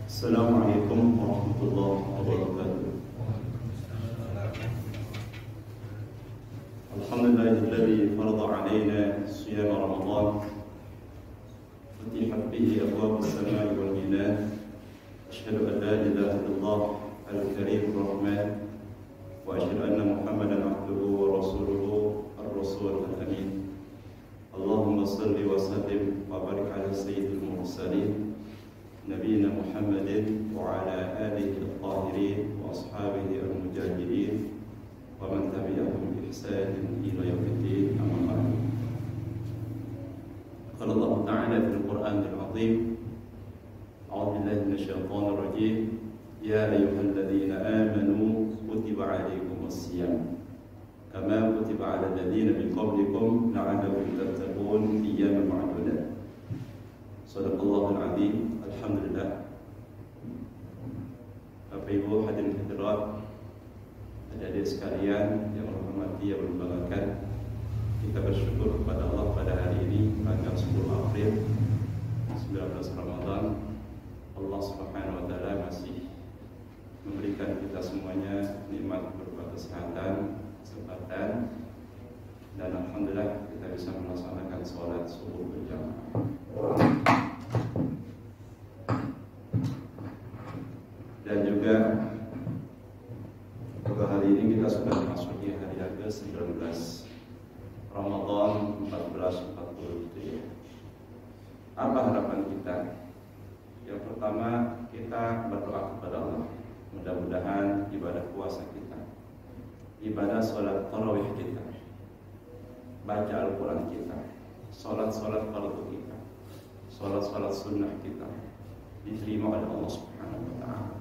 Assalamualaikum warahmatullahi wabarakatuh. Alhamdulillahilladzi farada alaina siyam Ramadan futihat bihi abwabus samai wal jinan. Asyhadu an la ilaha illallah al-karim ar-rahman wa asyhadu anna Muhammadan abduhu wa rasuluhu ar-rasul al-amin. Allahumma salli wa sallim wa barik ala sayyidil mursalin Nabiina Muhammadin wa ala alihi al-tahirin wa ashabihi al-mujahidin wa man tabi'ahum bi ihsanin ila yaumiddin, amma ba'd. Qala Allah Ta'ala fil Qur'an al-'azim, a'udzu billahi minasy syaithanir rajim, ya ayyuhalladzina amanu kutiba 'alaikumus shiyam kama kutiba 'alal ladzina min qablikum la'allakum tattaqun ayyaman ma'dudat. Shadaqallahul 'azim. Alhamdulillah, Bapak Ibu hadirin hadirat, adik-adik sekalian yang menghormati, yang berbanggakan, kita bersyukur kepada Allah pada hari ini tanggal 10 April 19 Ramadan. Allah Subhanahu wa taala masih memberikan kita semuanya nikmat berupa kesehatan, kesempatan, dan alhamdulillah kita bisa melaksanakan sholat subuh berjamaah. Dan juga pada hari ini kita sudah memasuki hari ke-19 Ramadan 1440 Hijriah. Apa harapan kita? Yang pertama, kita berdoa kepada Allah. Mudah-mudahan ibadah puasa kita, ibadah sholat tarawih kita, baca Al-Quran kita, sholat-sholat fardu kita, sholat-sholat sunnah kita diterima oleh Allah Subhanahu wa ta'ala.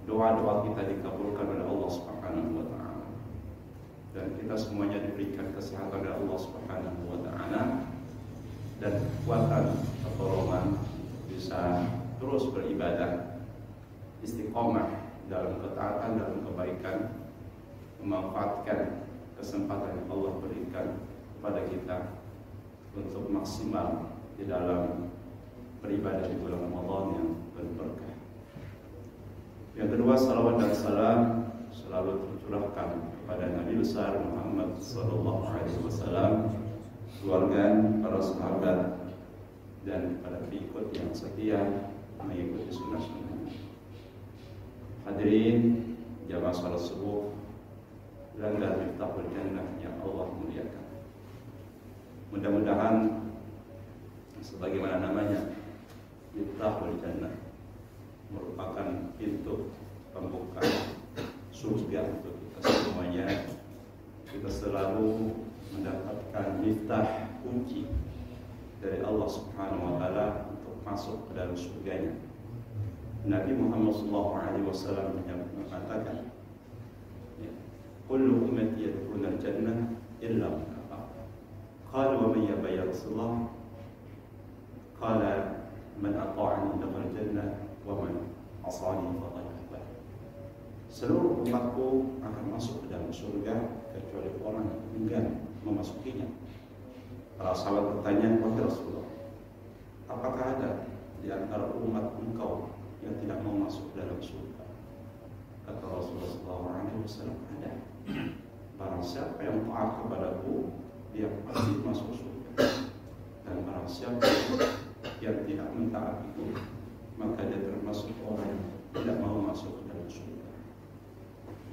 Doa-doa kita dikabulkan oleh Allah Subhanahu wa ta'ala, dan kita semuanya diberikan kesehatan oleh Allah Subhanahu wa ta'ala dan kekuatan pertolongan bisa terus beribadah, istiqomah dalam ketaatan, dalam kebaikan, memanfaatkan kesempatan yang Allah berikan kepada kita untuk maksimal di dalam beribadah di bulan Ramadan yang berberkah. Yang kedua, salawat dan salam selalu tercurahkan kepada Nabi besar Muhammad sallallahu alaihi wasallam, keluarga, para sahabat, dan kepada pengikut yang setia mengikuti sunnah-sunnah. Hadirin jamaah salat subuh, langgar miftahul jannah yang Allah muliakan. Mudah-mudahan sebagaimana namanya, miftahul jannah merupakan pintu pembuka surga untuk kita semuanya. Kita selalu mendapatkan miftah, kunci dari Allah Subhanahu wa taala untuk masuk ke dalam surganya. Nabi Muhammad SAW mengatakan, kullu ummati yadkhulul jannah illa man aba. Qala wa man yaba ya Rasulullah? Qala man ata'ani dakhala jannah wa man asani faqad aba. Seluruh umatku akan masuk ke dalam surga kecuali orang yang enggan memasukinya. Para sahabat bertanya, wahai Rasulullah, apakah ada di antara umat engkau yang tidak mau masuk ke dalam surga? Kata Rasulullah SAW, ada. Barang siapa yang taat kepadaku, dia pasti masuk surga. Dan barang siapa yang tidak mentaatiku, maka dia termasuk orang yang tidak mau masuk ke dalam surga.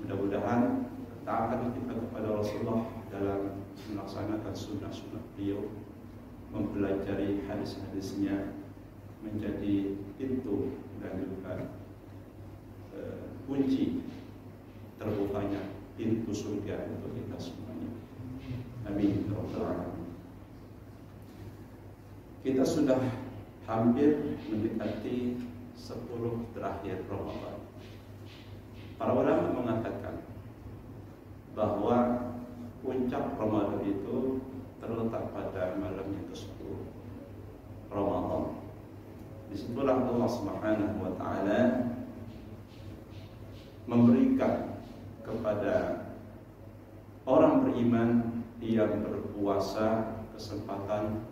Mudah-mudahan ketaatan kita kepada Rasulullah dalam melaksanakan sunnah-sunnah beliau, mempelajari hadis-hadisnya, menjadi pintu dan juga kunci terbukanya pintu surga untuk kita semuanya. Amin. Kita sudah hampir mendekati 10 terakhir Ramadan. Para ulama mengatakan bahwa puncak Ramadan itu terletak pada malam yang ke-10 Ramadan. Disitulah Allah Subhanahu wa ta'ala memberikan kepada orang beriman yang berpuasa kesempatan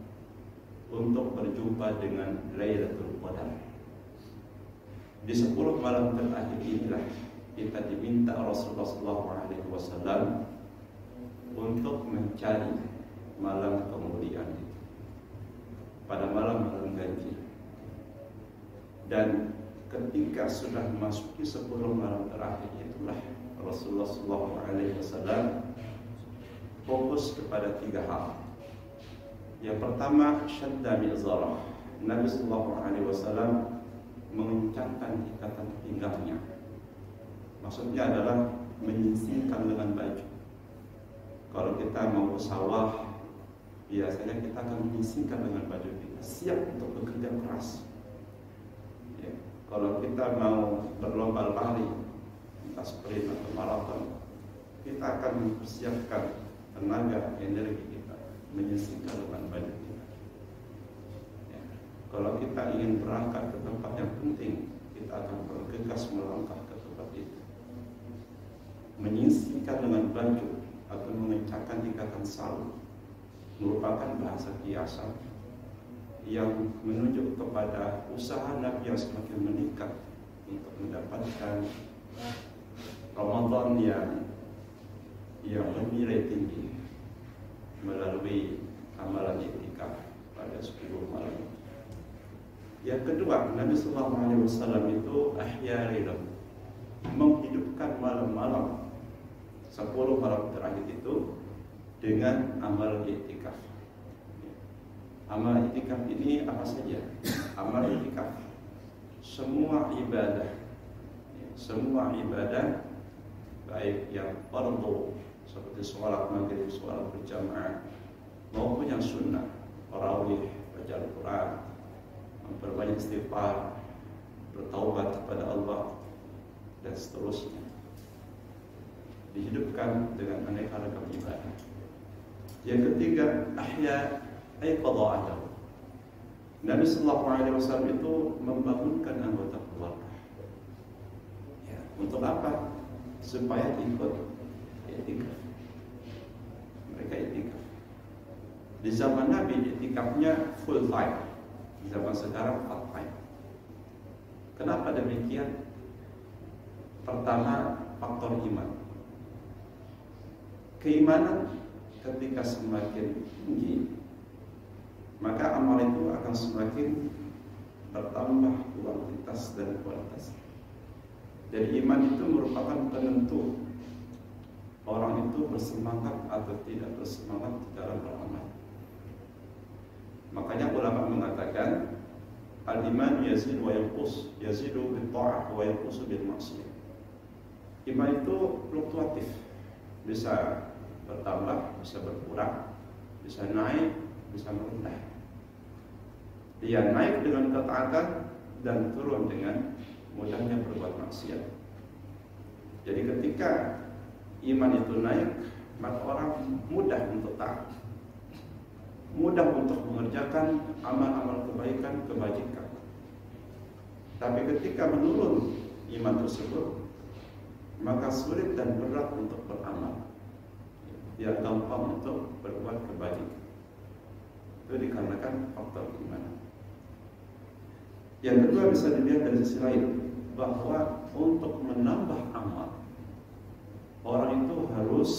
untuk berjumpa dengan Lailatul Qadar. Di 10 malam terakhir inilah kita diminta Rasulullah SAW untuk mencari malam kemuliaan itu, pada malam-malam ganjil. Dan ketika sudah memasuki 10 malam terakhir itulah Rasulullah SAW fokus kepada 3 hal. Yang pertama, syadda mi'zarah. Nabi SAW mengencangkan ikatan pinggangnya. Maksudnya adalah menyisihkan dengan baju. Kalau kita mau ke sawah, biasanya kita akan menyisihkan dengan baju kita, siap untuk bekerja keras. Ya. Kalau kita mau berlomba lari, entah sprint atau maraton, kita akan mempersiapkan tenaga, energi kita, menyisihkan dengan baju kita. Ya. Kalau kita ingin berangkat ke tempat yang penting, kita akan bergegas melangkah ke tempat itu. Menyisihkan dengan baju atau mengencangkan ikatan salur merupakan bahasa kiasan yang menunjuk kepada usaha Nabi yang semakin meningkat untuk mendapatkan Ramadan yang bernilai tinggi melalui amalan i'tikaf pada 10 malam. Yang kedua, Nabi SAW itu ahya ridha, menghidupkan malam-malam 10 malam terakhir itu dengan amal i'tikaf. Amal i'tikaf ini apa saja? Amal i'tikaf semua ibadah, baik yang fardu seperti sholat maghrib, sholat berjamaah, maupun yang sunnah, tarawih, baca Al-Quran, memperbanyak istighfar, bertaubat kepada Allah, dan seterusnya, dihidupkan dengan aneka ragam ibadah. Yang ketiga, ahya ay qada'atahu. Nabi SAW itu membangunkan anggota keluarga. Ya, untuk apa? Supaya ikut i'tikaf. Mereka i'tikaf. Di zaman Nabi i'tikafnya full time. Di zaman sekarang part time. Kenapa demikian? Pertama, faktor iman. Keimanan ketika semakin tinggi, maka amal itu akan semakin bertambah kuantitas dan kualitas. Jadi iman itu merupakan penentu orang itu bersemangat atau tidak bersemangat dalam beramal. Makanya ulama mengatakan al-iman yazid wa yanqus, yazidu bil ta'ah wa yanqusu bil ma'siyah. Iman itu fluktuatif, bisa bertambah, bisa berkurang, bisa naik, bisa merendah. Dia naik dengan ketaatan dan turun dengan mudahnya berbuat maksiat. Jadi ketika iman itu naik, maka orang mudah untuk taat, mudah untuk mengerjakan amal-amal kebaikan, kebajikan. Tapi ketika menurun iman tersebut, maka sulit dan berat untuk beramal. Dia gampang untuk berbuat kebajikan. Itu dikarenakan faktor iman. Yang kedua, bisa dilihat dari sisi lain, bahwa untuk menambah amal, orang itu harus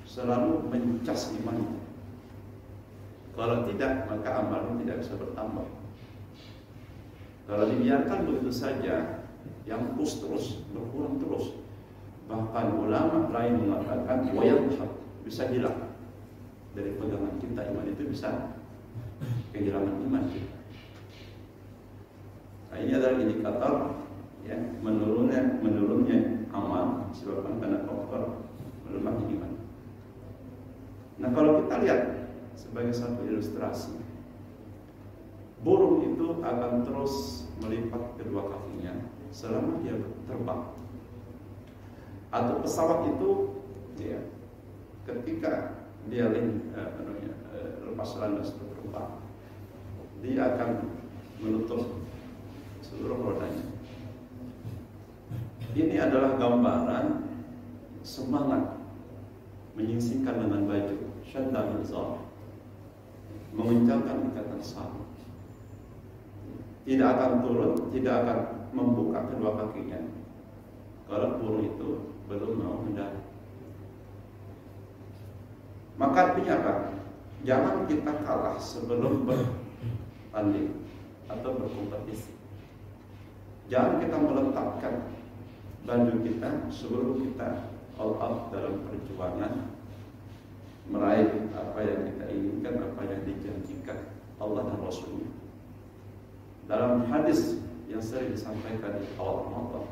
selalu mencas imannya. Kalau tidak, maka amalnya tidak bisa bertambah. Kalau dibiarkan begitu saja, yang terus berkurang terus. Bahkan ulama lain mengatakan wayadhhab, bisa hilang dari pegangan kita, iman itu bisa kehilangan iman kita. Nah, ini adalah indikator menurunnya amal disebabkan karena faktor melemahnya iman. Nah, kalau kita lihat sebagai satu ilustrasi, burung itu akan terus melipat kedua kakinya selama dia terbang. Atau pesawat itu, ketika dia lepas landas terbang, dia akan menutup seluruh rodanya. Ini adalah gambaran semangat menyingsingkan dengan baju, syadda izar, mengencangkan ikatan salur. tidak akan turun, tidak akan membuka kedua kakinya kalau burung itu belum mau mendarat. Maka artinya apa? Jangan kita kalah sebelum bertanding atau berkompetisi. Jangan kita meletakkan baju kita sebelum kita all out dalam perjuangan meraih apa yang kita inginkan, apa yang dijanjikan Allah dan Rasulnya. Dalam hadis yang sering disampaikan di awal Ramadan,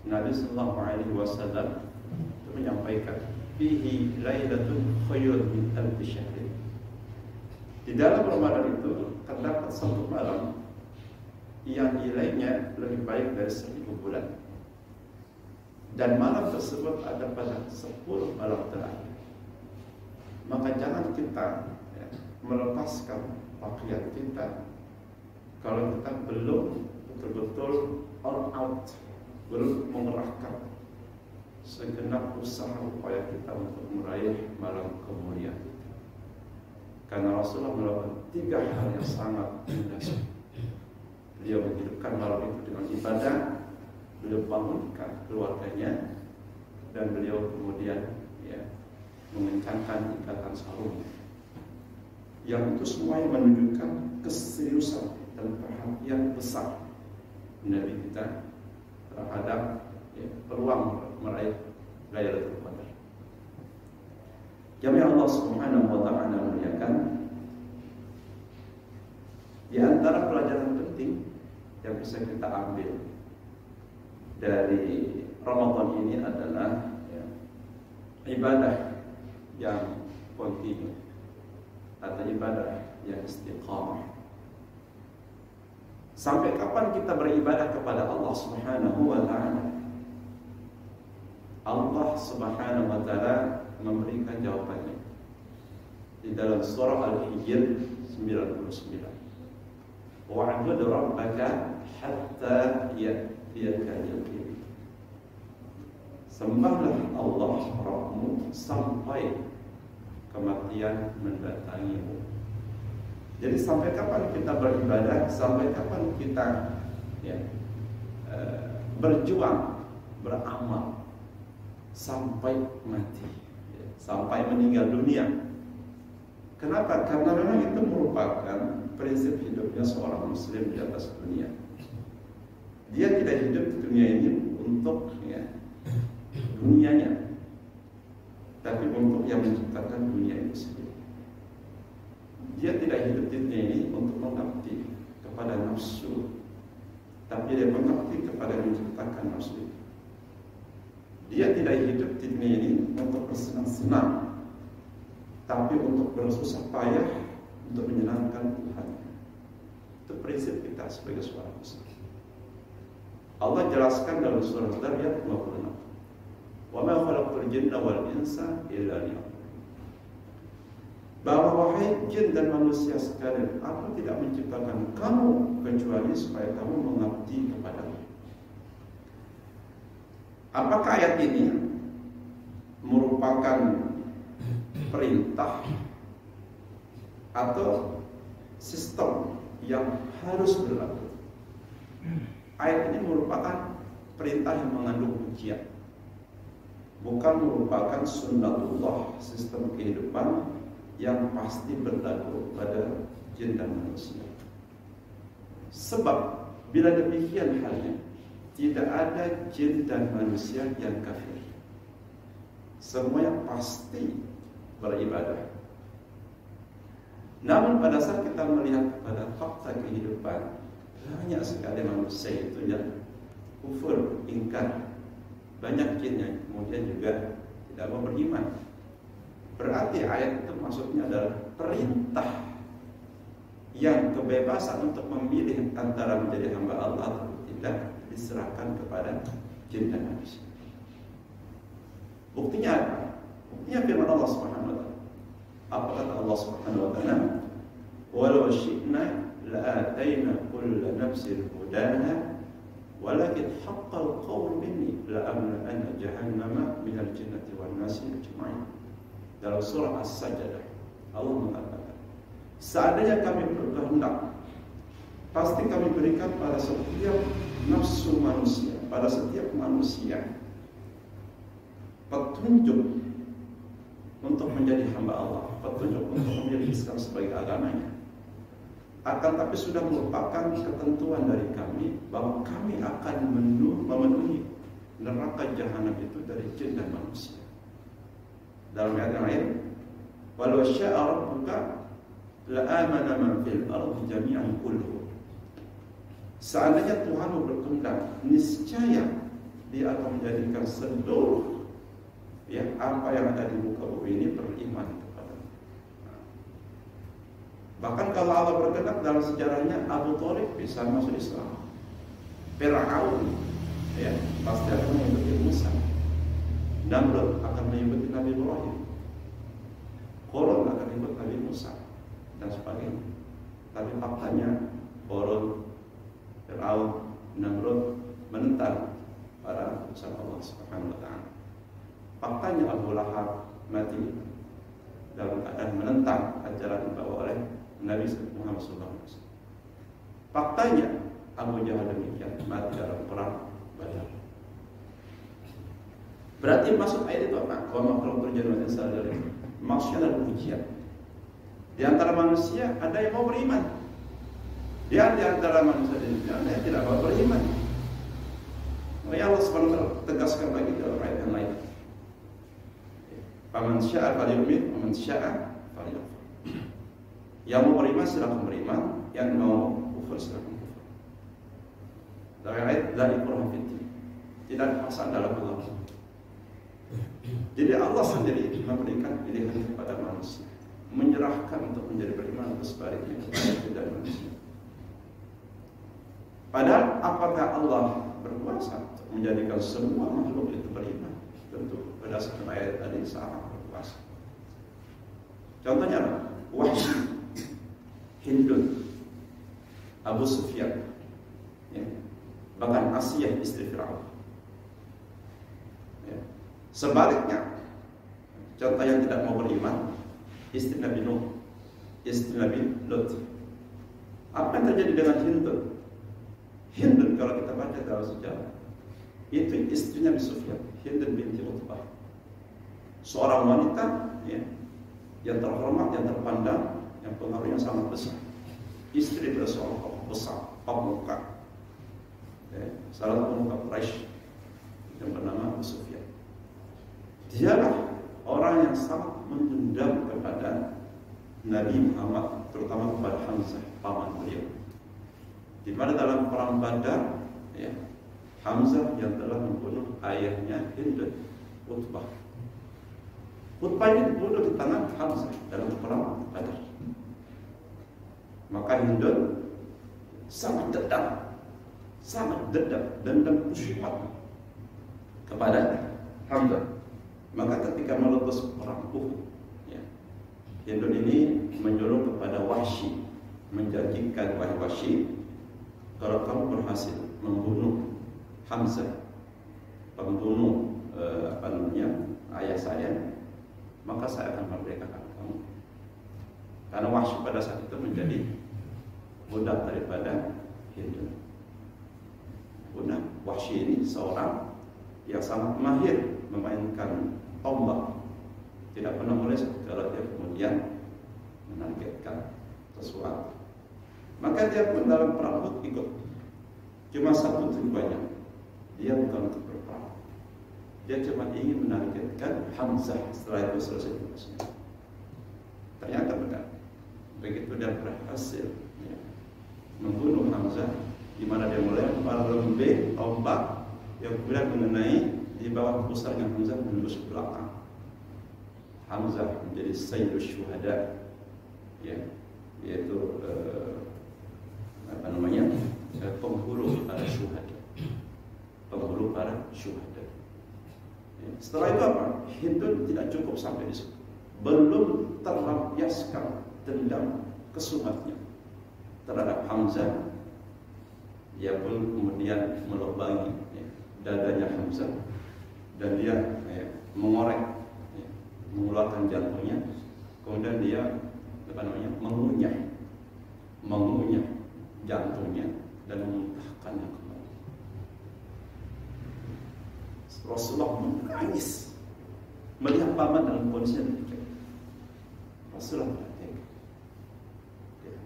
Nabi Sallallahu Alaihi Wasallam itu menyampaikan, "Fihi lailatun khairun min alfi syahr." Di dalam Ramadan itu terdapat satu malam yang nilainya lebih baik dari 1000 bulan. Dan malam tersebut ada pada 10 malam terakhir. Maka jangan kita melepaskan pakaian kita kalau kita belum betul-betul all out, belum mengerahkan segenap usaha upaya kita untuk meraih malam kemuliaan. Karena Rasulullah melakukan 3 hal yang sangat mendasar. Beliau menghidupkan malam itu dengan ibadah, beliau bangunkan keluarganya, dan beliau kemudian mengencangkan ikatan sarung. Yang itu semuanya menunjukkan keseriusan dan perhatian besar Nabi kita terhadap peluang meraih Lailatul Qadar. Jamaah Allah Subhanahu wa taala muliakan. Di antara pelajaran penting yang bisa kita ambil dari Ramadan ini adalah ibadah yang kontinu atau ibadah yang istiqamah. Sampai kapan kita beribadah kepada Allah Subhanahu wa taala? Allah Subhanahu wa taala memberikan jawabannya di dalam surah Al-Hijr 99. Wa'bud rabbaka hatta ya'tiyakal yaqin. Sembahlah Allah Rabbmu sampai kematian mendatangimu. Jadi sampai kapan kita beribadah? Sampai kapan kita berjuang, beramal sampai mati, sampai meninggal dunia. Kenapa? Karena memang itu merupakan prinsip hidupnya seorang Muslim di atas dunia. Dia tidak hidup di dunia ini untuk dunianya, tapi untuk yang menciptakan dunia itu sendiri. Dia tidak hidup di dunia ini untuk mengabdi kepada nafsu, tapi dia mengabdi kepada yang menciptakan nafsu itu. Dia tidak hidup di dunia ini untuk bersenang-senang, tapi untuk bersusah payah untuk menyenangkan Tuhan. Itu prinsip kita sebagai seorang Muslim. Allah jelaskan dalam surah Al-Zariyat 56. Wa ma khalaqtul jinna wal insa illa liya'budun. Bahwa wahai jin dan manusia sekalian, aku tidak menciptakan kamu kecuali supaya kamu mengabdi kepadaku. Apakah ayat ini merupakan perintah atau sistem yang harus berlaku? Ayat ini merupakan perintah yang mengandung ujian, bukan merupakan sunnatullah, sistem kehidupan yang pasti berlaku pada jin dan manusia. Sebab bila demikian halnya, tidak ada jin dan manusia yang kafir. Semuanya pasti beribadah. Namun pada saat kita melihat pada fakta kehidupan, banyak sekali manusia itu yang kufur, ingkar. Banyak jin yang kemudian juga tidak mau beriman. Berarti ayat itu maksudnya adalah perintah yang kebebasan untuk memilih antara menjadi hamba Allah atau tidak diserahkan kepada jin dan manusia. Buktinya apa? Buktinya firman Allah Subhanahu wa taala. Apa kata Allah Subhanahu wa taala? "Walau syi'na la'atayna kulla nafsin hudaha walakin haqqal qawl minni la'amla'anna jahannama minal jinnati wan nasi ajma'in." Dalam surah As-Sajdah Allah mengatakan, seandainya kami berkehendak pasti kami berikan pada setiap nafsu manusia, pada setiap manusia petunjuk untuk menjadi hamba Allah, petunjuk untuk menjadi Islam sebagai agamanya. Akan tapi sudah merupakan ketentuan dari kami bahwa kami akan memenuhi neraka jahanam itu dari jin dan manusia. Dalam ayat yang lain, walau syaa rabbuka la amana man fil ardi jami'an kulluhum. Seandainya Tuhanmu berkehendak, niscaya Dia akan menjadikan seluruh apa yang ada di muka bumi ini beriman kepada. Bahkan kalau Allah berkehendak, dalam sejarahnya Abu Thalib bisa masuk Islam. Fir'aun pasti akan mengikuti Musa. Namrud akan mengikuti Nabi Ibrahim. Qarun akan ikut Nabi Musa dan sebagainya. Tapi faktanya Qarun, Fir'aun, Namrud menentang para utusan Allah Subhanahu wa taala. Faktanya Abu Lahab mati dalam keadaan menentang ajaran yang dibawa oleh Nabi Muhammad SAW. Faktanya Abu Jahal demikian, mati dalam perang Badar. Berarti masuk ayat itu apa? Wa makhluk terjadi sadar. Maksudnya adalah ujian. Di antara manusia ada yang mau beriman. Di antara manusia ada yang tidak mau beriman. Maka Allah SWT tegaskan lagi dalam ayat yang lain. Faman syaa falyu'min wa man syaa falyakfur. Yang mau beriman silakan beriman, yang mau kufur silakan kufur. Dalam ayat la ikraha fiddin. Tidak ada paksaan dalam agama. Jadi Allah sendiri memberikan pilihan kepada manusia, menyerahkan untuk menjadi beriman atau sebaliknya kepada manusia. Padahal apakah Allah berkuasa untuk menjadikan semua makhluk itu beriman? Tentu berdasarkan ayat tadi sangat berkuasa. Contohnya apa? Wahsy, Hindun, Abu Sufyan, bahkan Asiyah istri Fir'aun. Sebaliknya, contoh yang tidak mau beriman, istri Nabi Nuh, istri Nabi Lut. Apa yang terjadi dengan Hindun? Hindun kalau kita baca dalam sejarah, itu istrinya Abu Sufyan, Hindun binti Utbah, seorang wanita yang terhormat, yang terpandang, yang pengaruhnya sangat besar, istri dari seorang tokoh besar, pemuka, salah satu pemuka Quraisy yang bernama Abu Sufyan. Dialah orang yang sangat mendendam kepada Nabi Muhammad, terutama kepada Hamzah, paman beliau. Di mana dalam perang Badar, Hamzah yang telah membunuh ayahnya Hindun, Utbah. Utbah ini dibunuh di tangan Hamzah dalam perang Badar. Maka Hindun sangat dendam kusyumat kepada Hamzah. Maka ketika meletus perang Uhud, Hindun ini menyuruh kepada Wahsy, menjanjikan wahai Wahsy, kalau kamu berhasil membunuh Hamzah, pembunuh ayah saya, maka saya akan merdekakan kamu. Karena Wahsy pada saat itu menjadi budak daripada Hindun. Budak Wahsy ini seorang yang sangat mahir memainkan tombak, tidak pernah meleset kalau dia kemudian menargetkan sesuatu. Maka dia pun dalam perang Uhud ikut. Cuma satu tujuannya, dia bukan untuk berperang. Dia cuma ingin menargetkan Hamzah. Setelah itu selesai tugasnya. Ternyata benar. Begitu dia berhasil membunuh Hamzah, di mana dia melempar lembing tombak yang kemudian mengenai di bawah pusarnya Hamzah menembus belakang. Hamzah menjadi sayyidus syuhada, yaitu penghulu para syuhada, penghulu para syuhada. Setelah itu apa? Hindun tidak cukup sampai di situ, belum terlampiaskan dendam kesumatnya terhadap Hamzah. Dia pun kemudian melubangi dadanya Hamzah dan dia mengorek, mengeluarkan jantungnya, kemudian dia mengunyah jantungnya dan memuntahkannya kembali. Rasulullah menangis melihat paman dalam kondisi demikian. Rasulullah bertanya. Ya.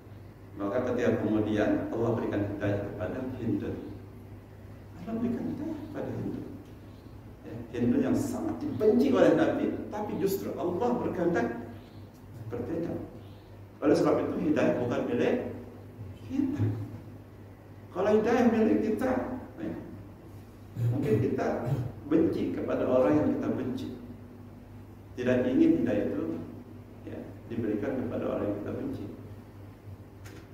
Maka ketika kemudian Allah berikan hidayah kepada Hindu. Allah berikan hidayah kepada Hindu. Ya, Hindu yang sangat dibenci oleh Nabi, tapi justru Allah berkehendak berbeda. Oleh sebab itu hidayah bukan milik kita. Kalau hidayah milik kita, ya, mungkin kita benci kepada orang yang kita benci. Tidak ingin hidayah itu ya, diberikan kepada orang yang kita benci.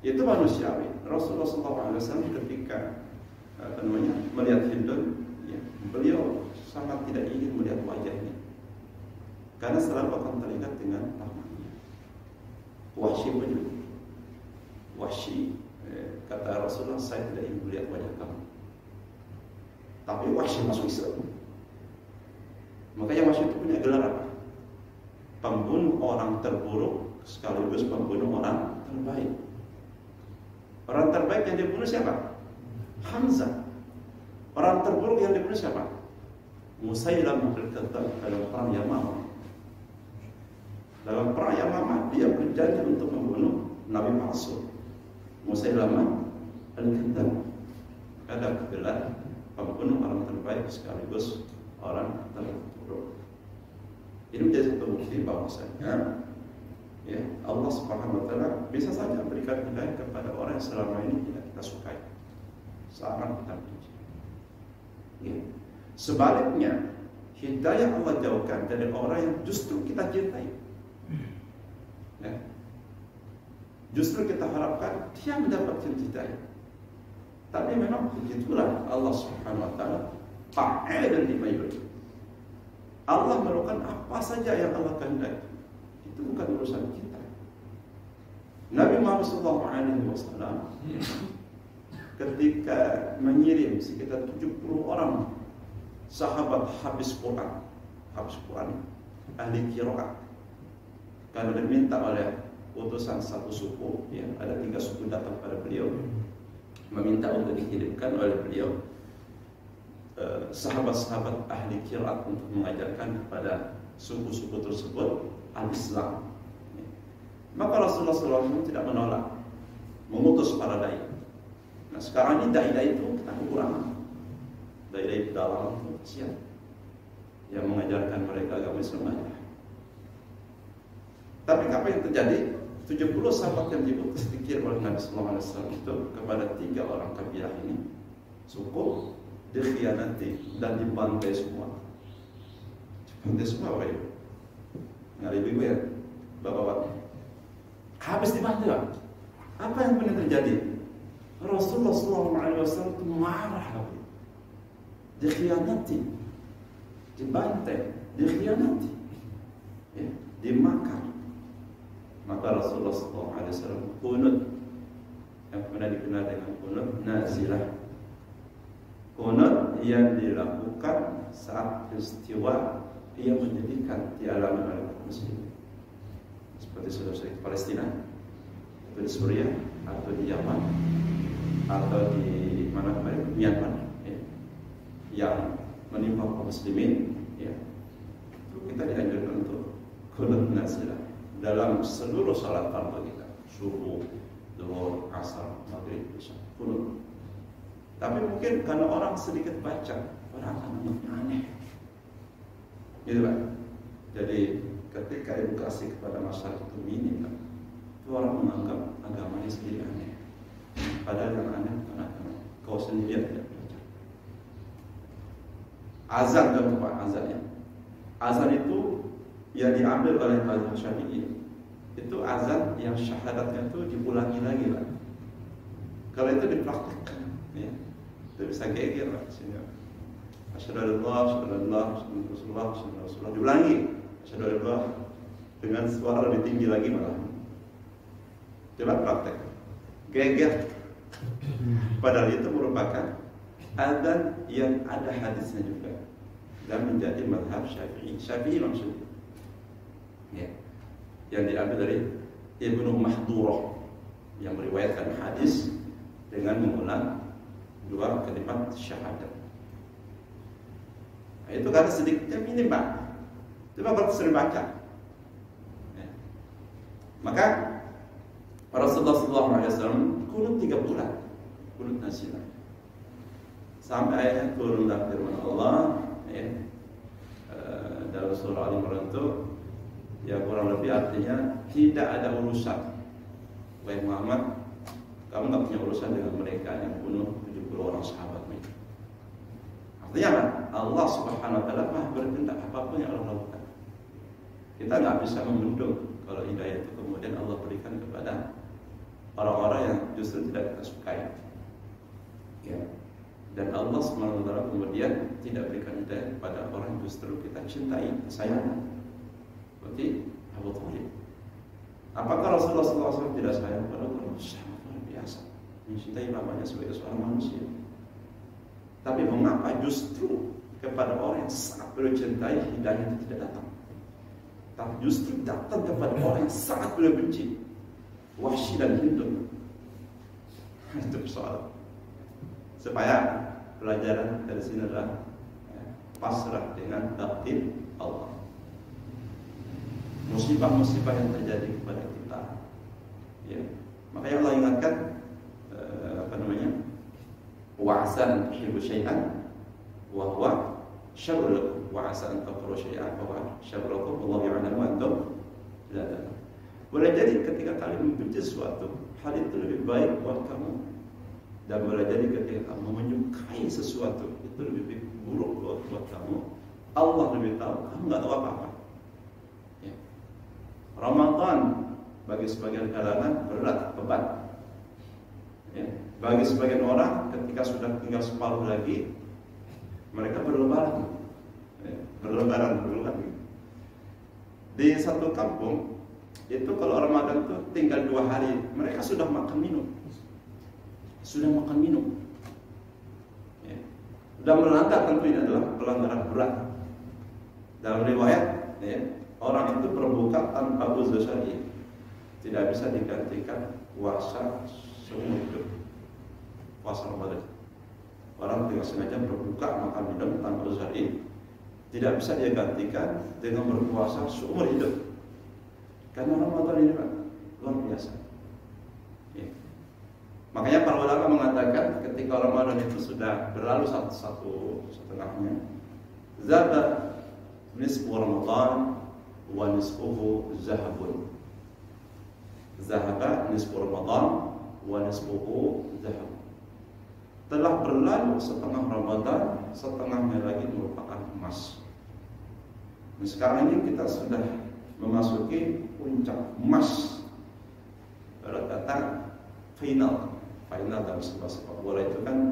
Itu manusiawi. Rasulullah SAW ketika melihat Hindu, ya, beliau sangat tidak ingin melihat wajahnya, karena selalu akan teringat dengan rahmatnya. Wahsy begitu. Wahsy kata Rasulullah, saya tidak ingin melihat wajah kamu. Tapi Wahsy masuk Islam. Makanya Wahsy itu punya gelar apa? Pembunuh orang terburuk sekaligus pembunuh orang terbaik. Orang terbaik yang dibunuh siapa? Hamzah. Orang terburuk yang dibunuh siapa? Musailamah al-Kadzdzab dalam perang Yamamah. Dalam perang Yamamah dia berjanji untuk membunuh Nabi palsu Musailamah al-Kadzdzab. Ada gelar pembunuh orang terbaik sekaligus orang terburuk. Ini menjadi satu bukti bahwasanya ya, Allah Subhanahu wa taala bisa saja berikan hidayah kepada orang yang selama ini tidak kita sukai, sangat kita benci. Ya. Sebaliknya, hidayah Allah jauhkan dari orang yang justru kita cintai. Ya. Justru kita harapkan dia mendapatkan hidayah. Tapi memang begitulah Allah Subhanahu wa taala, fa'ilun lima yurid. Allah melakukan apa saja yang Allah kehendaki. Itu bukan urusan kita. Nabi Muhammad SAW ketika mengirim sekitar 70 orang sahabat habis Quran, ahli qiraat, karena diminta oleh utusan satu suku, ya, ada 3 suku datang pada beliau, meminta untuk dikirimkan oleh beliau sahabat-sahabat ahli qiraat untuk mengajarkan kepada suku-suku tersebut al-Islam. Maka Rasulullah SAW tidak menolak, mengutus para dai. Nah sekarang ini dai-dai itu kita kekurangan. Dai-dai pedalaman itu kesian, yang mengajarkan mereka agama Islam aja. Tapi apa yang terjadi? 70 sahabat yang diutus dikirim oleh Nabi Sallallahu Alaihi Wasallam itu kepada 3 orang kabilah ini, suku, dikhianati dan dibantai semua. Dibantai semua apa ya? Nggak ibu ya, bapak-bapak. Habis dibantai, apa yang benar terjadi? Rasulullah SAW itu marah, dikhianati, dibantai, dikhianati, ya, dimakan. Maka Rasulullah SAW kunut, yang pernah dikenal dengan kunut nazilah, kunut yang dilakukan saat peristiwa yang menyedihkan dialami oleh kaum muslimin, seperti saudara-saudara di Palestina, atau di Suriah, atau di Yaman, atau di mana kemarin Myanmar, ya, yang menimpa kaum muslimin, ya, itu kita dianjurkan untuk kunut nazilah dalam seluruh salat fardu kita, subuh, zuhur, asar, maghrib, isya, kunut. Tapi mungkin karena orang sedikit baca, orang akan menganggapnya aneh, gitu kan? Jadi ketika edukasi kepada masyarakat itu minim, kan? Itu orang menganggap agamanya sendiri aneh. Padahal yang aneh bukan agama, kau sendiri yang tidak belajar. Azan dan apa azannya? Azan itu yang diambil oleh mazhab Syafi'i. Itu azan yang syahadatnya itu diulangi lagi, Pak. Kalau itu dipraktikkan, ya, itu bisa geger, Pak. Asyhadu an la ilaha illallah, asyhadu anna Rasulullah, asyhadu anna Rasulullah, diulangi. Asyhadu an la dengan suara lebih tinggi lagi malah. Coba praktek. Geger. Padahal itu merupakan azan yang ada hadisnya juga dan menjadi mazhab Syafi'i. Syafi'i maksudnya, ya, yang diambil dari Ibnu Mahdurah yang meriwayatkan hadis dengan mengulang 2 kalimat syahadat. Nah, itu kan sedikitnya minim Pak. Coba kalau sering baca. Ya. Maka Rasulullah SAW kunut 3 bulan, kunut nasional. Sampai ayatnya turun dalam firman Allah, ya, dalam surah Al-Imran itu, ya kurang lebih artinya tidak ada urusan. Wahai Muhammad, kamu nggak punya urusan dengan mereka yang bunuh 70 orang sahabatmu. Artinya apa? Allah Subhanahu Wa Taala maha berkehendak apapun yang Allah lakukan. Kita nggak bisa membendung kalau hidayah itu kemudian Allah berikan kepada orang-orang yang justru tidak kita sukai. Ya. Dan Allah Subhanahu Wa Taala kemudian tidak berikan hidayah kepada orang yang justru kita cintai, sayang. Seperti Abu Thalib. Apakah Rasulullah SAW tidak sayang kepada Allah? Sangat luar biasa, mencintai mamanya sebagai seorang manusia. Tapi mengapa justru kepada orang yang sangat beliau cintai hidayah itu tidak datang? Tapi justru datang kepada orang yang sangat beliau benci, Wahsy dan Hindu. Itu persoalan. Supaya pelajaran dari sini adalah pasrah dengan takdir Allah. Musibah-musibah yang terjadi kepada kita, ya, makanya Allah ingatkan wa'asa tuhibbu syai'an wa huwa syarrun lakum wa'asa an takrahu syai'an wa huwa syarrun lakum wallahu ya'lamu wa antum la ta'lamun. Boleh jadi ketika kalian membenci sesuatu, hal itu lebih baik buat kamu, dan boleh jadi ketika kamu menyukai sesuatu itu lebih buruk buat kamu. Allah lebih tahu, kamu nggak tahu apa-apa. Ya. Ramadan bagi sebagian kalangan berat, beban. Ya. Bagi sebagian orang ketika sudah tinggal separuh lagi, mereka berlebaran. Ya. Berlebaran. Di satu kampung itu kalau Ramadan itu tinggal 2 hari, mereka sudah makan minum. Ya. Dan melanggar tentu ini adalah pelanggaran berat. Dalam riwayat, ya, orang itu berbuka tanpa uzur syar'i tidak bisa digantikan puasa seumur hidup. Puasa Ramadan, orang tidak sengaja berbuka makan minum tanpa uzur syar'i tidak bisa dia gantikan dengan berpuasa seumur hidup. Karena Ramadan ini Pak, luar biasa. Ya. Makanya para ulama mengatakan ketika Ramadan itu sudah berlalu satu setengahnya, zada nisfu Ramadan wa nisfuhu zahabun. Zahaba nisfu Ramadan wa nisfuhu zahab. Telah berlalu setengah Ramadan, setengahnya lagi merupakan emas. Nah, sekarang ini kita sudah memasuki puncak emas. Kalau kata final dalam sebuah sepak bola itu kan,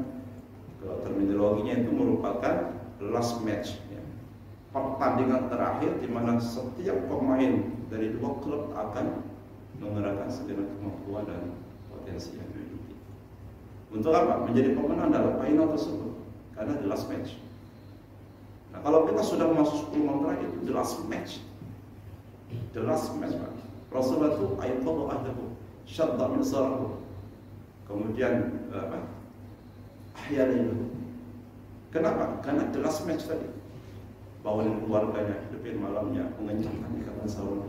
kalau terminologinya itu merupakan last match, ya. Pertandingan terakhir di mana setiap pemain dari 2 klub akan mengerahkan segenap kemampuan dan potensi yang dimiliki. Untuk apa? Menjadi pemenang dalam final tersebut, karena the last match. Nah, kalau kita sudah masuk 10 menit terakhir itu the last match. The last match, Pak. Rasulullah itu ayqadha ahdahu, syadda min sarahu. Kemudian ahyana itu. Kenapa? Karena the last match tadi. Bawain keluarganya, hidupin malamnya, mengencangkan ikatan sahur.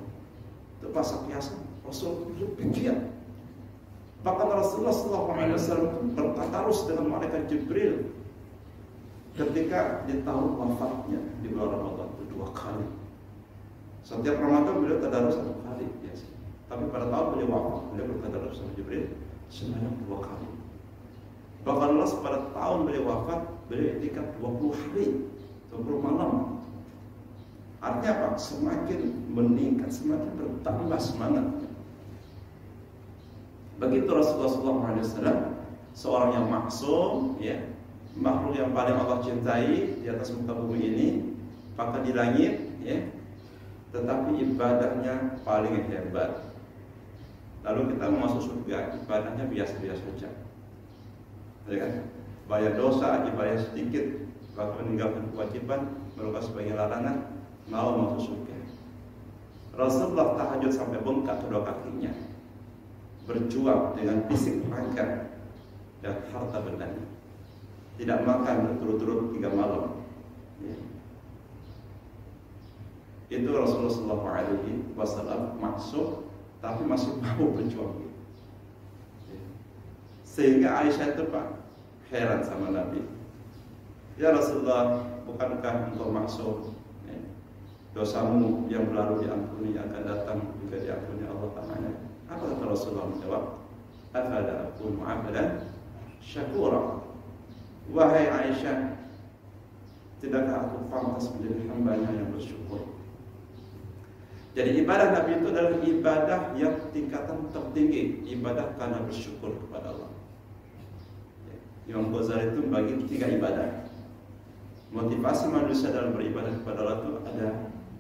Itu pasal biasa. Rasul lebih giat. Bahkan Rasulullah SAW bertadarus dengan malaikat Jibril ketika di tahun wafatnya di bulan Ramadan itu 2 kali. Setiap Ramadan beliau tadarus 1 kali biasa. Tapi pada tahun beliau wafat, beliau bertadarus sama Jibril sebanyak 2 kali. Bahkan pada tahun beliau wafat, beliau iktikaf 20 hari, 20 malam. Artinya apa? Semakin meningkat, semakin bertambah semangat. Begitu Rasulullah SAW, seorang yang maksum, ya, makhluk yang paling Allah cintai di atas muka bumi ini, maka di langit, ya, tetapi ibadahnya paling hebat. Lalu kita masuk surga, ibadahnya biasa-biasa saja, ya kan? Bayar dosa, ibadah sedikit, bahkan meninggalkan kewajiban, melakukan sebagian larangan, mau masuk surga. Rasulullah tahajud sampai bengkak kedua kakinya, berjuang dengan fisik perangkat dan harta bendanya. Tidak makan berturut-turut 3 malam. Ya. Itu Rasulullah SAW masuk, tapi masih mau berjuang. Ya. Sehingga Aisyah itu Pak heran sama Nabi. Ya Rasulullah, bukankah engkau masuk? Ya. Dosamu yang berlalu diampuni, yang akan datang juga diampuni Allah Ta'ala. Apa kata Rasulullah menjawab? Afala akunu 'abdan syakura. Wahai Aisyah, tidakkah aku pantas menjadi hambanya yang bersyukur? Jadi ibadah Nabi itu adalah ibadah yang tingkatan tertinggi, ibadah karena bersyukur kepada Allah. Imam Ghazali itu membagi 3 ibadah. Motivasi manusia dalam beribadah kepada Allah itu ada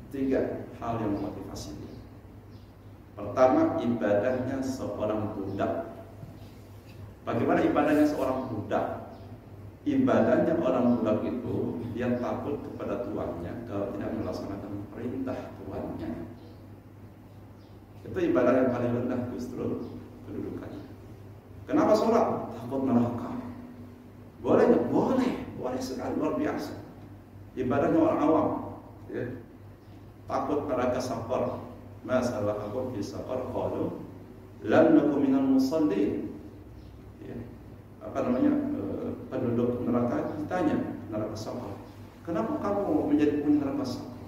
3 hal yang memotivasi dia. Pertama, ibadahnya seorang budak. Bagaimana ibadahnya seorang budak? Ibadahnya orang budak itu dia takut kepada tuannya kalau tidak melaksanakan perintah tuannya. Itu ibadah yang paling rendah justru kedudukannya. Kenapa sholat? Takut neraka. Boleh nggak? Boleh sekali, luar biasa. Ibadahnya orang awam, ya. Takut pada kesakor. Masalah aku bisa qalu lam nakum minal musallin. Ya. Apa namanya? Penduduk neraka ditanya, neraka sakor, kenapa kamu menjadi penghuni neraka sakor?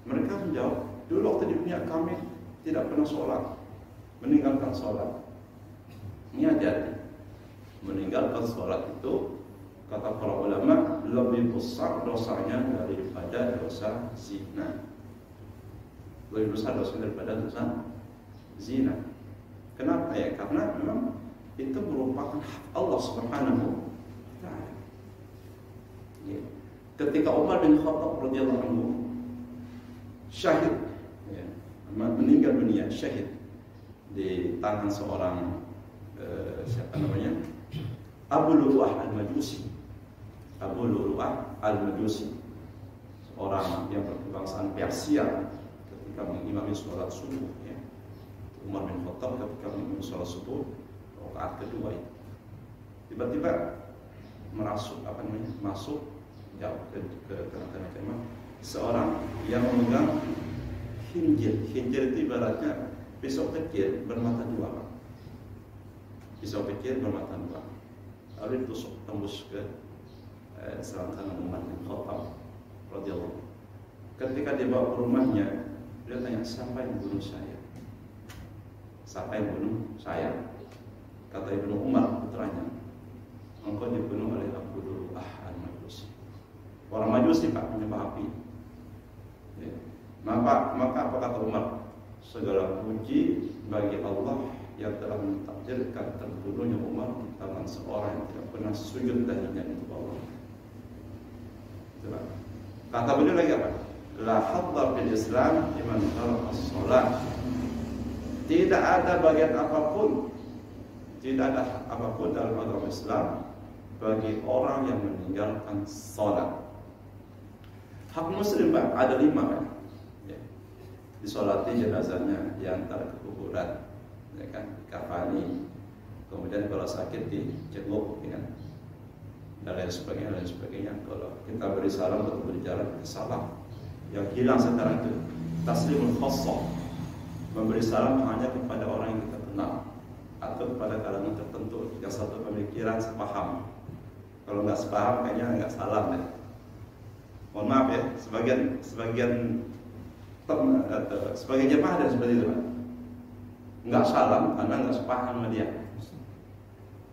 Mereka menjawab, dulu waktu di dunia kami tidak pernah sholat, meninggalkan sholat. Ini hati-hati. Meninggalkan sholat itu, kata para ulama, lebih besar dosanya daripada dosa zina. Lebih besar dosanya daripada dosa zina. Kenapa ya? Karena memang itu merupakan hak Allah Subhanahu. Ketika Umar bin Khattab radhiyallahu anhu syahid, ya, meninggal dunia syahid di tangan seorang siapa namanya, Abu Lu'lu'ah al-Majusi. Abu Lu'lu'ah al-Majusi, seorang yang berkebangsaan Persia, ketika mengimami sholat subuh. Ya. Umar bin Khattab ketika mengimami sholat subuh rakaat kedua itu, tiba-tiba masuk jauh ke tengah-tengah seorang yang memegang hinjir. Hinjir itu ibaratnya pisau kecil bermata 2. Pisau kecil bermata 2. Lalu ditusuk tembus ke selangkangan Umar bin Khattab radhiyallahu. Ketika dibawa ke rumahnya, dia tanya, siapa yang bunuh saya? Siapa yang bunuh saya? Kata Ibnu Umar putranya, engkau dibunuh oleh Abu Lu'lu'ah al-Majusi. Orang Majusi Pak, menyembah api. Ya. Maka apa kata Umar? Segala puji bagi Allah yang telah mentakdirkan terbunuhnya Umar di tangan seorang yang tidak pernah sujud dahinya untuk Allah. Itulah. Kata beliau lagi apa? La hadda fil Islam liman khalaqa as-shalah. Tidak ada bagian apapun, tidak ada apapun dalam agama Islam bagi orang yang meninggalkan sholat. Hak muslim Pak, ada 5 Pak. Ya. Disolati jenazahnya, diantar ke kuburan, ya kan, kafani, kemudian kalau sakit dicenguk, ya kan, dan lain sebagainya. Kalau kita beri salam untuk berjalan ke salam, yang hilang sekarang itu taslimul khassah, memberi salam hanya kepada orang yang kita kenal atau kepada kalangan tertentu yang satu pemikiran sepaham. Kalau nggak sepaham kayaknya nggak salam deh. Mohon maaf ya, sebagian jemaah dan seperti itu Pak. Nggak salam karena nggak sepaham sama dia.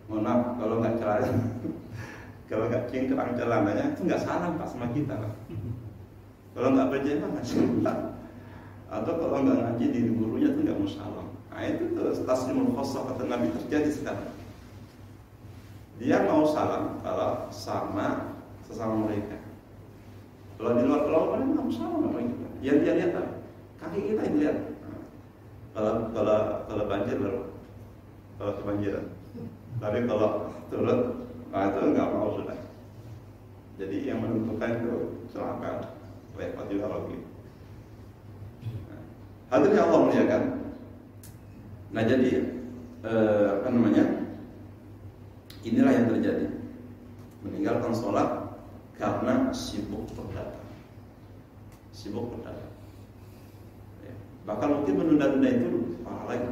Mohon maaf kalau nggak kalau nggak cingkrang celananya itu nggak salam Pak sama kita Pak. Kalau nggak berjemaah nggak salam. Atau kalau nggak ngaji di gurunya itu nggak mau salam. Nah itu tuh taslimul khassah kata Nabi terjadi sekarang. Dia mau salam kalau sama sesama mereka. Kalau di luar kelompok kan nggak mau salam sama kita. Yang dia lihat apa? Kaki kita yang lihat. Kalau banjir baru kalau kebanjiran. Tapi kalau turun, nah itu nggak mau sudah. Jadi yang menentukan itu celaka, repot juga lagi. Hadirin Allah muliakan. Nah jadi apa namanya? Inilah yang terjadi. Meninggalkan sholat karena sibuk berdata. Sibuk berdata. Ya. Bahkan mungkin menunda-nunda itu parah lagi.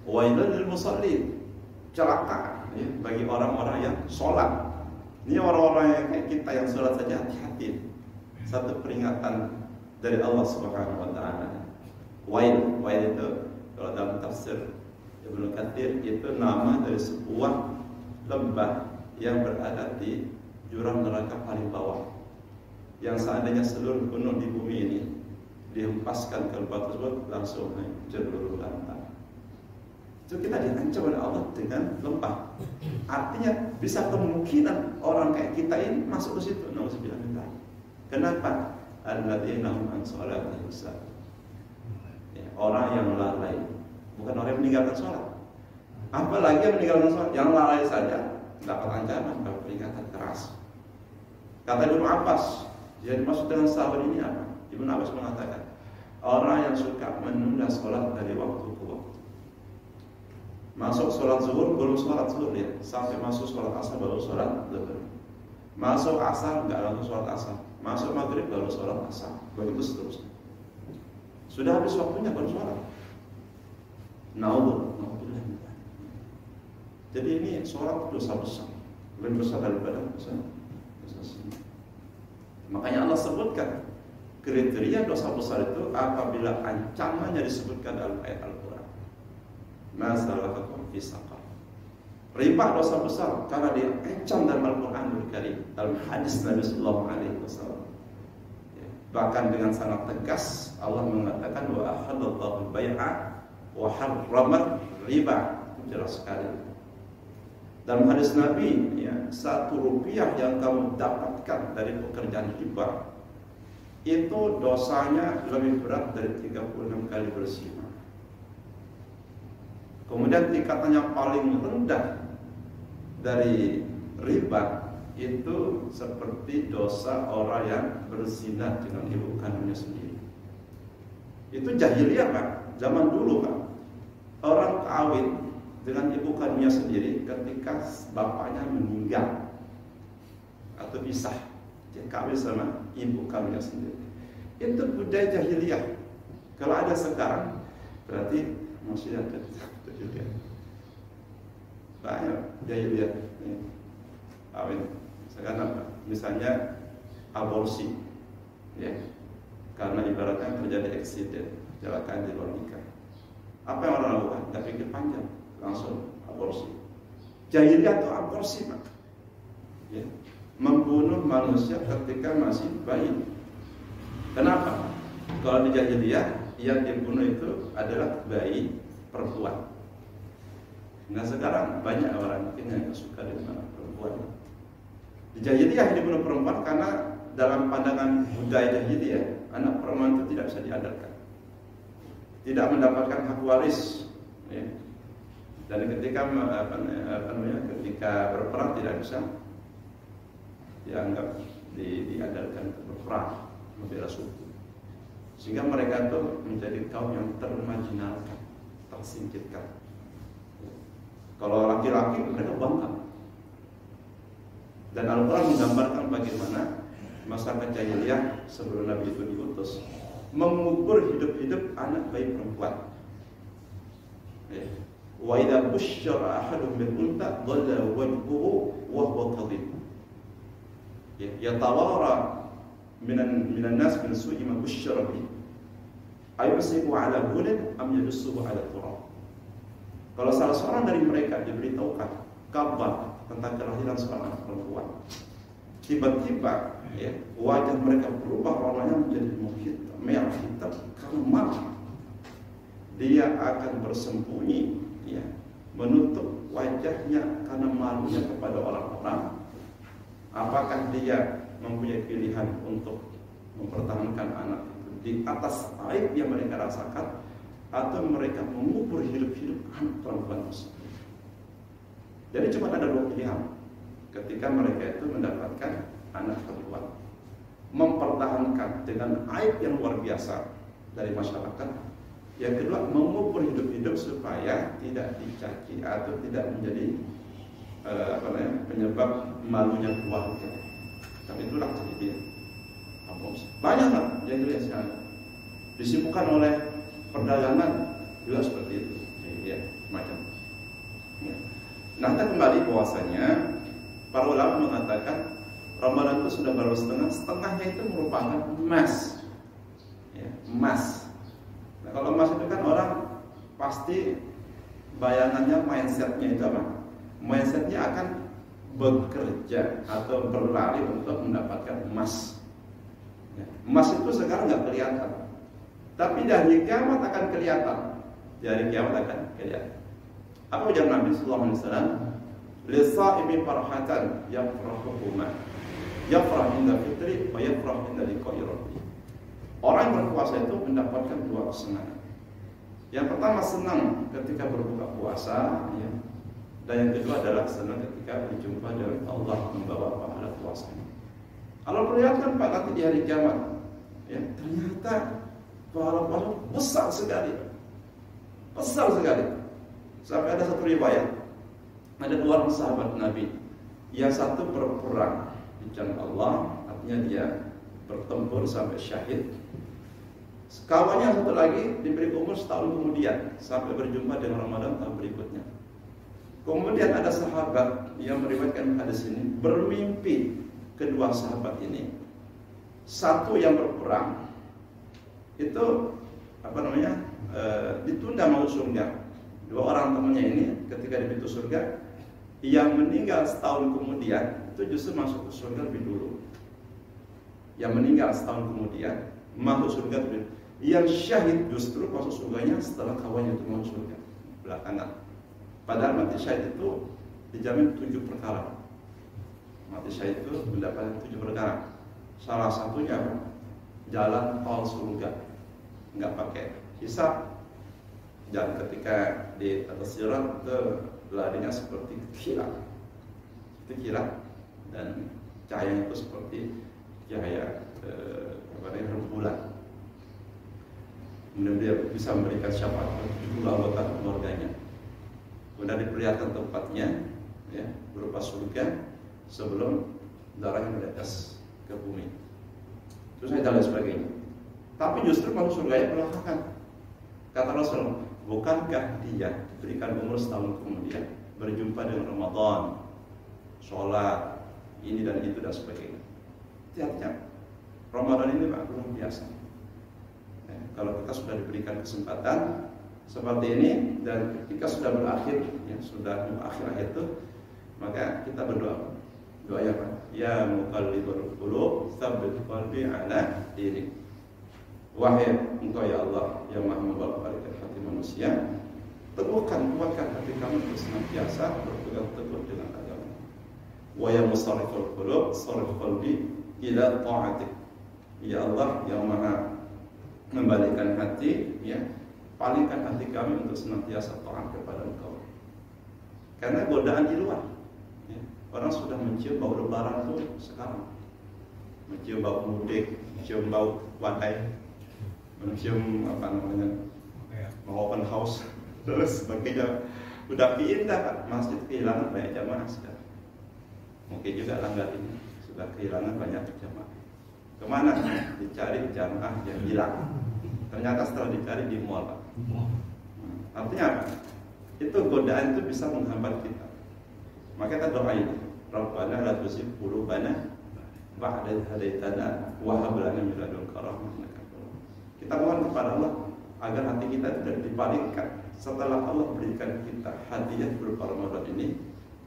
Wailul lil musallin. Celaka ya, bagi orang-orang yang sholat. Ini orang-orang yang kayak kita yang sholat saja hati-hati. Satu peringatan dari Allah Subhanahu wa taala. Wail itu kalau dalam tafsir Ibnu Katsir itu nama dari sebuah lembah yang berada di jurang neraka paling bawah. Yang seandainya seluruh gunung di bumi ini dihempaskan ke lembah tersebut langsung hancur luluh lantak. Itu kita diancam oleh Allah dengan lembah. Artinya bisa kemungkinan orang kayak kita ini masuk ke situ. Nauzubillah. Kenapa? Alladzina hum an sholatihim sahun. Ya, orang yang lalai, bukan orang yang meninggalkan sholat. Apalagi yang meninggalkan sholat, yang lalai saja dapat ancaman, dapat peringatan keras. Kata Ibnu Abbas, yang dimaksud dengan sahur ini apa? Ibnu Abbas mengatakan, orang yang suka menunda sholat dari waktu ke waktu. Masuk sholat zuhur belum sholat zuhur ya, sampai masuk sholat asar baru sholat zuhur. Masuk asar nggak langsung sholat asar, masuk maghrib baru sholat asar, begitu seterusnya. Sudah habis waktunya baru sholat. Naudzubillah. Jadi ini sholat dosa besar, lebih besar daripada dosa sini. Makanya Allah sebutkan kriteria dosa besar itu apabila ancamannya disebutkan dalam ayat Al-Quran. Masalahkum fi saqar. Riba dosa besar karena diancam dalam Al-Quran Karim, dalam hadis Nabi sallallahu alaihi wasallam. Bahkan dengan sangat tegas Allah mengatakan wa ahadallahu al-bai'a wa harrama riba. Jelas sekali. Dalam hadis Nabi, ya, 1 rupiah yang kamu dapatkan dari pekerjaan riba itu dosanya lebih berat dari 36 kali berzina. Kemudian tingkatannya paling rendah dari riba itu seperti dosa orang yang berzina dengan ibu kandungnya sendiri. Itu jahiliyah Pak, zaman dulu Pak. Orang kawin dengan ibu kandungnya sendiri ketika bapaknya meninggal atau pisah, dia kawin sama ibu kandungnya sendiri. Itu budaya jahiliyah. Kalau ada sekarang berarti masih ada juga. Banyak jahiliyah. Kawin. Sekarang apa? Misalnya aborsi, ya, karena ibaratnya terjadi eksiden, kecelakaan di luar nikah. Apa yang orang lakukan? Tidak pikir panjang, langsung aborsi. Jahiliyah itu aborsi, Pak. Ya. Membunuh manusia ketika masih bayi. Kenapa? Kalau di jahiliyah yang dibunuh itu adalah bayi perempuan. Nah sekarang banyak orang yang suka dengan anak perempuan. Di jahiliyah dibunuh perempuan karena dalam pandangan budaya jahiliyah anak perempuan itu tidak bisa diadarkan, tidak mendapatkan hak waris, ya. Dan ketika ketika berperang tidak bisa dianggap diadarkan berperang membela suku, sehingga mereka itu menjadi kaum yang termarginalkan, tersingkirkan. Kalau laki-laki mereka bangga. Dan Al-Quran menggambarkan bagaimana masyarakat jahiliyah sebelum Nabi itu diutus mengubur hidup-hidup anak bayi perempuan. Wa idza busyira ahadun bil unta dhalla wajhuhu wa huwa kadhib. Yatawara minan nas min su'i ma busyira bihi. Ayumsiku ala hunin am yadussuhu ala turab. Kalau salah seorang dari mereka diberitahukan kabar tentang kelahiran seorang anak perempuan, tiba-tiba ya, wajah mereka berubah warnanya menjadi merah hitam karena marah. Dia akan bersembunyi, ya, menutup wajahnya karena malunya kepada orang-orang. Apakah dia mempunyai pilihan untuk mempertahankan anak itu di atas aib yang mereka rasakan, atau mereka mengubur hidup-hidup anak perempuan tersebut? Jadi cuma ada 2 pilihan ketika mereka itu mendapatkan anak perempuan. Mempertahankan dengan aib yang luar biasa dari masyarakat. Yang kedua, mengubur hidup-hidup supaya tidak dicaci atau tidak menjadi penyebab malunya keluarga. Dan itulah jadi dia. Banyak kan yang dilihat sekarang. Disibukkan oleh perdagangan juga seperti itu. Jadi ya, macam. Ya. Nah, kita kembali bahwasanya para ulama mengatakan Ramadan itu sudah baru setengahnya itu merupakan emas. Ya, emas. Nah, kalau emas itu kan orang pasti bayangannya, mindsetnya itu apa? Mindsetnya akan bekerja atau berlari untuk mendapatkan emas. Ya, emas itu sekarang nggak kelihatan, tapi dari kiamat akan kelihatan. Dari kiamat akan kelihatan. Apa ujar Nabi Sallallahu Alaihi Wasallam? Lisa'imi farhatan yafrahuhuma, yafrah inda fitri wa yafrah inda liqa'i rabbih. Orang yang berpuasa itu mendapatkan dua kesenangan. Yang pertama senang ketika berbuka puasa, ya. Dan yang kedua adalah senang ketika berjumpa dengan Allah membawa pahala puasanya. Kalau perlihatkan Pak nanti di hari kiamat, ya, ternyata pahala puasa besar sekali, besar sekali. Sampai ada satu riwayat, ada dua orang sahabat Nabi, yang satu berperang di jalan Allah, artinya dia bertempur sampai syahid. Kawannya satu lagi diberi umur setahun kemudian sampai berjumpa dengan Ramadan tahun berikutnya. Kemudian ada sahabat yang meriwayatkan hadis ini bermimpi kedua sahabat ini. Satu yang berperang itu ditunda masuk surga. Dua orang temannya ini ketika di pintu surga, yang meninggal setahun kemudian itu justru masuk ke surga lebih dulu. Yang meninggal setahun kemudian masuk surga lebih dulu. Yang syahid justru masuk surganya setelah kawannya itu masuk surga belakangan. Padahal mati syahid itu dijamin 7 perkara. Mati syahid itu mendapatkan 7 perkara. Salah satunya jalan tol surga, nggak pakai hisab. Dan ketika di atas sirat itu larinya seperti kilat, dan cahayanya itu seperti cahaya rembulan. Kemudian dia bisa memberikan syafaat untuk anggota keluarganya. Kemudian diperlihatkan tempatnya, ya, berupa surga sebelum darahnya menetes ke bumi. Terus dan sebagainya. Tapi justru masuk surganya belakangan. Kata Rasul, bukankah dia diberikan umur setahun kemudian berjumpa dengan Ramadan, sholat, ini dan itu dan sebagainya. Artinya Ramadan ini Pak luar biasa. Ya, kalau kita sudah diberikan kesempatan seperti ini dan ketika sudah berakhir, ya, sudah akhir itu, maka kita berdoa. Doa ya Pak, ya muqallibal qulub, tsabbit qalbi ala dinik. Wahai Engkau ya Allah yang Maha membolak-balikan hati manusia, teguhkan, kuatkan hati kami untuk senantiasa berpegang teguh dengan agama. Wa ya musarrifal qulub, sarrif qalbi ila ta'atik. Ya Allah yang Maha membalikkan hati, ya, palingkan hati kami untuk senantiasa taat kepada Engkau. Karena godaan di luar, ya. Orang sudah mencium bau lebaran tuh sekarang, mencium bau mudik, mencium bau wadai, mencium mau open house, terus sebagainya. Udah pindah Pak, masjid kehilangan banyak jamaah sekarang. Mungkin juga langgar ini sudah kehilangan banyak jamaah. Kemana? Dicari jamaah yang hilang. Ternyata setelah dicari di mall Pak. Artinya apa? Itu godaan itu bisa menghambat kita. Maka kita doain, Rabbana la tuzigh qulubana ba'da idh hadaitana wa hab lana min ladunka rahmah. Kita mohon kepada Allah agar hati kita tidak dipalingkan setelah Allah berikan kita hadiah berupa Ramadan ini,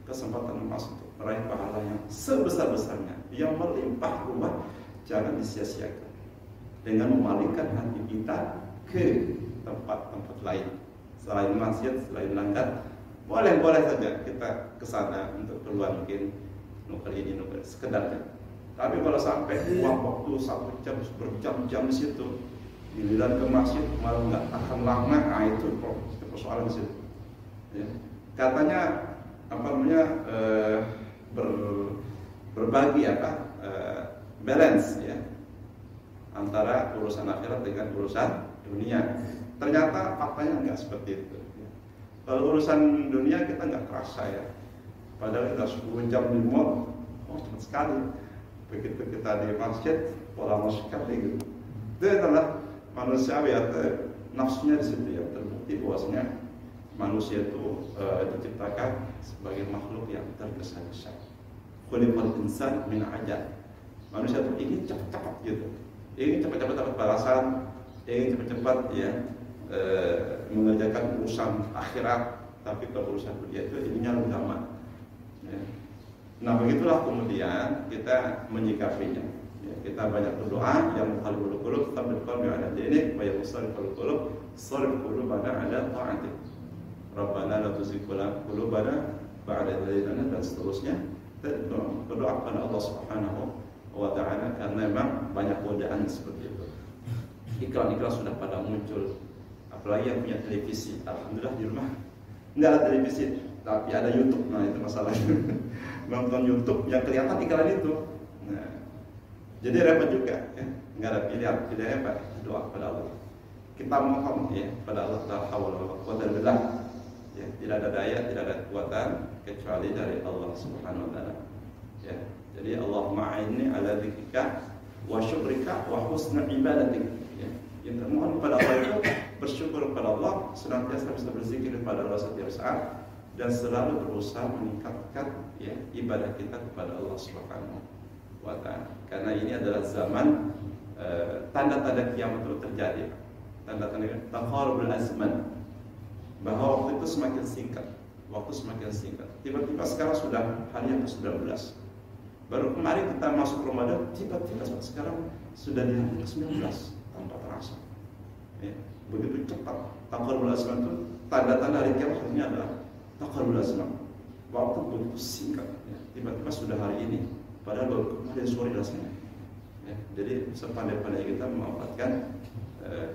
kesempatan emas untuk meraih pahala yang sebesar-besarnya, yang melimpah ruah. Jangan disia-siakan dengan memalingkan hati kita ke tempat-tempat lain selain masjid, selain langgar. Boleh saja kita ke sana untuk keluar mungkin nuker ini nuker sekedarnya. Tapi kalau sampai buang waktu 1 jam berjam-jam di situ, giliran ke masjid malah nggak akan lama, itu persoalan di situ. Ya. Katanya berbagi balance, ya, antara urusan akhirat dengan urusan dunia. Ternyata faktanya nggak seperti itu. Kalau urusan dunia kita nggak kerasa, ya. Padahal kita 10 jam di mall, cepat sekali. Begitu kita di masjid, pola sekali gitu. Itu adalah manusiawi atau nafsunya di situ ya, terbukti bahwasanya manusia itu diciptakan sebagai makhluk yang tergesa-gesa. Khuliqal insan min ajal. Manusia itu ingin cepat-cepat gitu, ingin cepat-cepat dapat balasan, ingin cepat-cepat ya mengerjakan urusan akhirat, tapi kalau urusan dunia itu ininya lebih lama. Ya. Nah begitulah kemudian kita menyikapinya. Ya, kita banyak berdoa yang mukhaliful qulub, tsabbit qalbi ala dinik, wa yusarriful qulub, sarrif qulubana ala ta'atik. Rabbana la tuzigh qulubana ba'da idh hadaytana dan seterusnya. Dan berdoa kepada Allah Subhanahu wa taala karena memang banyak godaan seperti itu. Iklan-iklan sudah pada muncul. Apalagi yang punya televisi, alhamdulillah di rumah nggak ada televisi, tapi ada YouTube. Nah itu masalahnya. Nonton YouTube yang kelihatan iklan itu. Nah, jadi repot juga, ya. Nggak ada pilihan. Pilihannya apa? Doa kepada Allah. Kita mohon ya pada Allah Taala wa quwwata billah. Ya, tidak ada daya, tidak ada kekuatan kecuali dari Allah Subhanahu wa taala. Ya. Jadi Allahumma a'inni ala dzikrika wa syukrika wa husna ibadatik. Ya. Kita mohon kepada Allah itu bersyukur kepada Allah, senantiasa bisa berzikir kepada Allah setiap saat dan selalu berusaha meningkatkan ya ibadah kita kepada Allah Subhanahu wa taala. Karena ini adalah zaman tanda-tanda kiamat itu terjadi. Tanda-tanda taqarubul azman. Bahwa waktu itu semakin singkat. Waktu semakin singkat. Tiba-tiba sekarang sudah hari yang ke-19. Baru kemarin kita masuk Ramadan, tiba-tiba sekarang sudah di hari ke-19 tanpa terasa. Ya, begitu cepat. Taqarubul azman itu tanda-tanda hari kiamat ini adalah taqarubul azman. Waktu begitu singkat. Ya, tiba-tiba sudah hari ini. Padahal baru kemarin sore rasanya. Ya, jadi sepandai-pandai kita memanfaatkan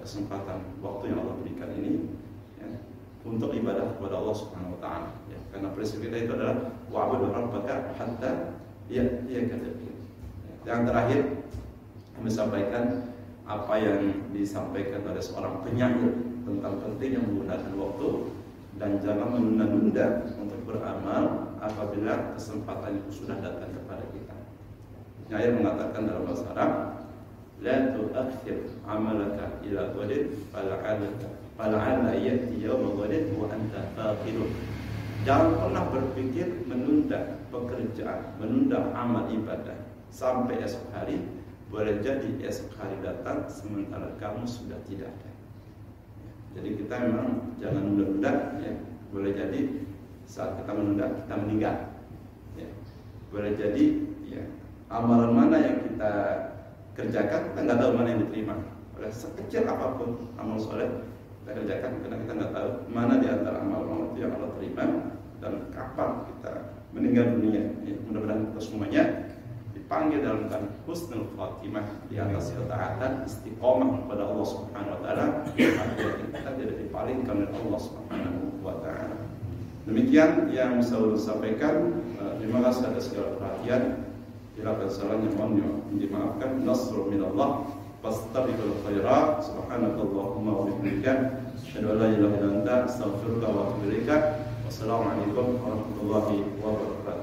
kesempatan waktu yang Allah berikan ini ya, untuk ibadah kepada Allah Subhanahu wa taala ya. Karena prinsip kita itu adalah wa'budu rabbaka hatta ya'tiyakal yaqin. Yang terakhir kami sampaikan apa yang disampaikan oleh seorang penyair tentang pentingnya menggunakan waktu dan jangan menunda-nunda untuk beramal apabila kesempatan itu sudah datang kepada kita. Penyair mengatakan dalam bahasa Arab, la tu'akhir amalaka ila ghadin fal'ala ya'ti yawma ghadin wa anta faqirun. Jangan pernah berpikir menunda pekerjaan, menunda amal ibadah sampai esok hari. Boleh jadi esok hari datang sementara kamu sudah tidak ada. Jadi kita memang jangan menunda-nunda ya. Boleh jadi saat kita menunda kita meninggal. Ya. Boleh jadi ya amalan mana yang kita kerjakan kita nggak tahu mana yang diterima. Oleh sekecil apapun amal soleh kita kerjakan karena kita nggak tahu mana di antara amal-amal itu yang Allah terima dan kapan kita meninggal dunia. Ya, mudah-mudahan kita semuanya dipanggil dalam keadaan husnul khatimah di atas ketaatan istiqomah kepada Allah Subhanahu wa taala agar kita tidak dipalingkan oleh Allah Subhanahu wa taala. Demikian yang bisa saya sampaikan. Terima kasih atas segala perhatian. Silakan salahnya mohon dimaafkan. Nasrul minallah fastabiqul khairat. Subhanakallahumma wa bihamdika asyhadu an la ilaha illa anta astaghfiruka wa atubu ilaik. Wassalamualaikum warahmatullahi wabarakatuh.